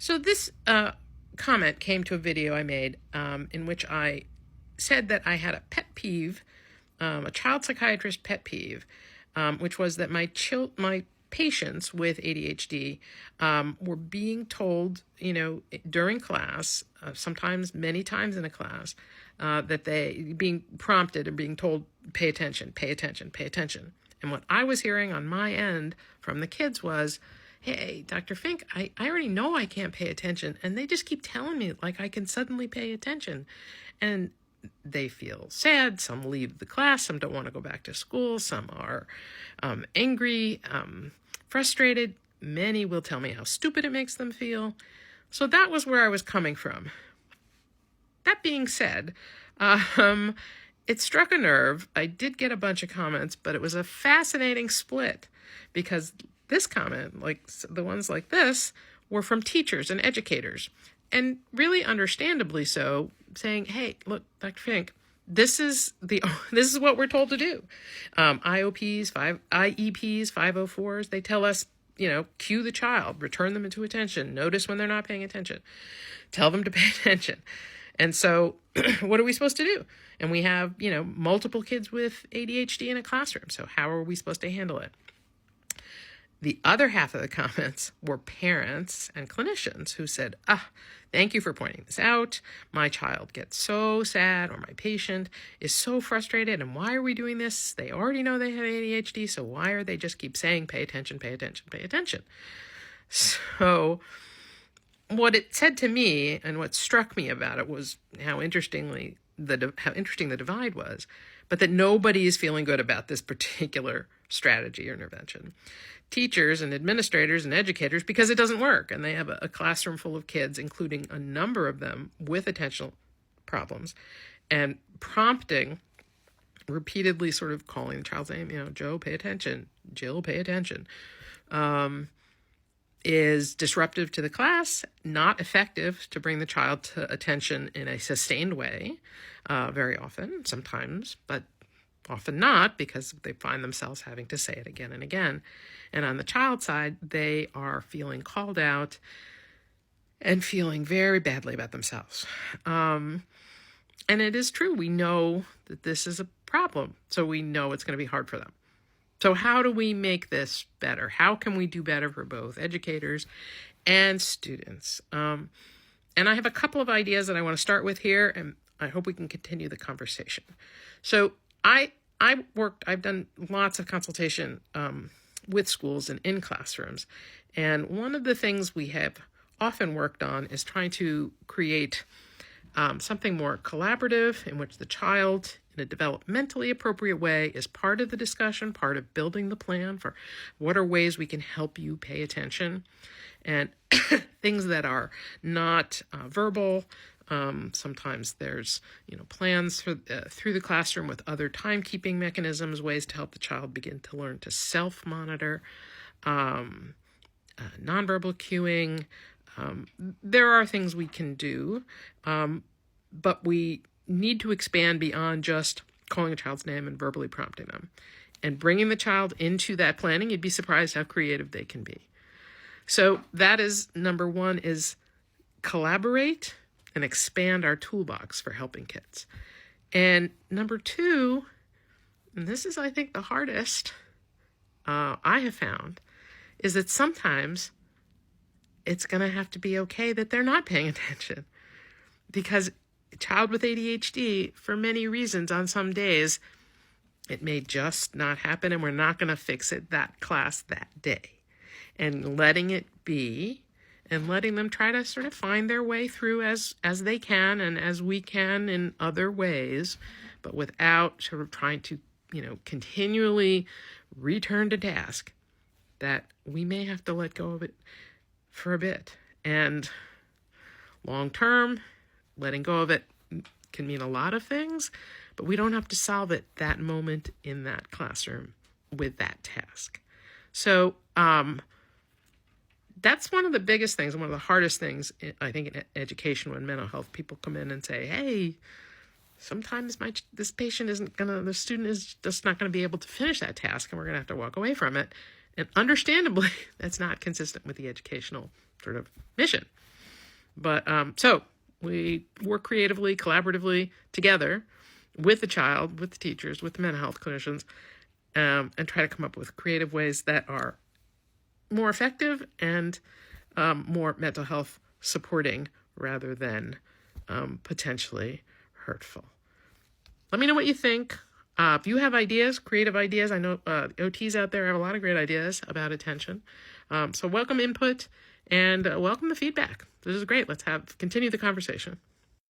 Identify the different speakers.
Speaker 1: So this comment came to a video I made in which I said that I had a pet peeve, a child psychiatrist pet peeve, which was that my patients with ADHD were being told, during class, sometimes many times in a class, that they being prompted and being told, pay attention, pay attention, pay attention. And what I was hearing on my end from the kids was, hey, Dr. Fink, I already know I can't pay attention, and they just keep telling me like I can suddenly pay attention. And they feel sad. Some leave the class. Some don't want to go back to school. Some are angry, frustrated. Many will tell me how stupid it makes them feel. So that was where I was coming from. That being said, it struck a nerve. I did get a bunch of comments, but it was a fascinating split because this comment, like the ones like this, were from teachers and educators, and really understandably so, saying, hey, look, Dr. Fink, this is what we're told to do. IOPs, IEPs, 504s, they tell us, cue the child, return them into attention, notice when they're not paying attention, tell them to pay attention. And so what are we supposed to do? And we have, multiple kids with ADHD in a classroom. So how are we supposed to handle it? The other half of the comments were parents and clinicians who said, thank you for pointing this out. My child gets so sad, or my patient is so frustrated. And why are we doing this? They already know they have ADHD. So why are they just keep saying, pay attention, pay attention, pay attention? So what it said to me and what struck me about it was how interesting the divide was, but that nobody is feeling good about this particular strategy or intervention. Teachers and administrators and educators, because it doesn't work, and they have a classroom full of kids, including a number of them with attentional problems, and prompting, repeatedly sort of calling the child's name, Joe, pay attention, Jill, pay attention, is disruptive to the class, not effective to bring the child to attention in a sustained way, very often, sometimes, but often not, because they find themselves having to say it again and again. And on the child side, they are feeling called out and feeling very badly about themselves. And it is true. We know that this is a problem, so we know it's going to be hard for them. So how do we make this better? How can we do better for both educators and students? And I have a couple of ideas that I want to start with here, and I hope we can continue the conversation. So I've done lots of consultation with schools and in classrooms. And one of the things we have often worked on is trying to create something more collaborative, in which the child, in a developmentally appropriate way, is part of the discussion, part of building the plan for what are ways we can help you pay attention, and things that are not verbal. Sometimes there's, plans through the classroom with other timekeeping mechanisms, ways to help the child begin to learn to self-monitor, nonverbal cueing. There are things we can do, but we need to expand beyond just calling a child's name and verbally prompting them. And bringing the child into that planning, you'd be surprised how creative they can be. So that is number one, is collaborate and expand our toolbox for helping kids. And number two, and this is, I think, the hardest I have found, is that sometimes it's going to have to be okay that they're not paying attention. Because a child with ADHD, for many reasons, on some days, it may just not happen, and we're not going to fix it that class that day. And letting it be, and letting them try to sort of find their way through as they can and as we can in other ways, but without sort of trying to, continually return to task, that we may have to let go of it for a bit. And long term, letting go of it can mean a lot of things, but we don't have to solve it that moment in that classroom with that task. So, that's one of the biggest things, and one of the hardest things, I think, in education, when mental health people come in and say, hey, sometimes the student is just not going to be able to finish that task, and we're going to have to walk away from it. And understandably, that's not consistent with the educational sort of mission. But so we work creatively, collaboratively together with the child, with the teachers, with the mental health clinicians, and try to come up with creative ways that are more effective and more mental health supporting rather than potentially hurtful. Let me know what you think. If you have ideas, creative ideas, I know OTs out there have a lot of great ideas about attention. So welcome input and welcome the feedback. This is great. Let's continue the conversation.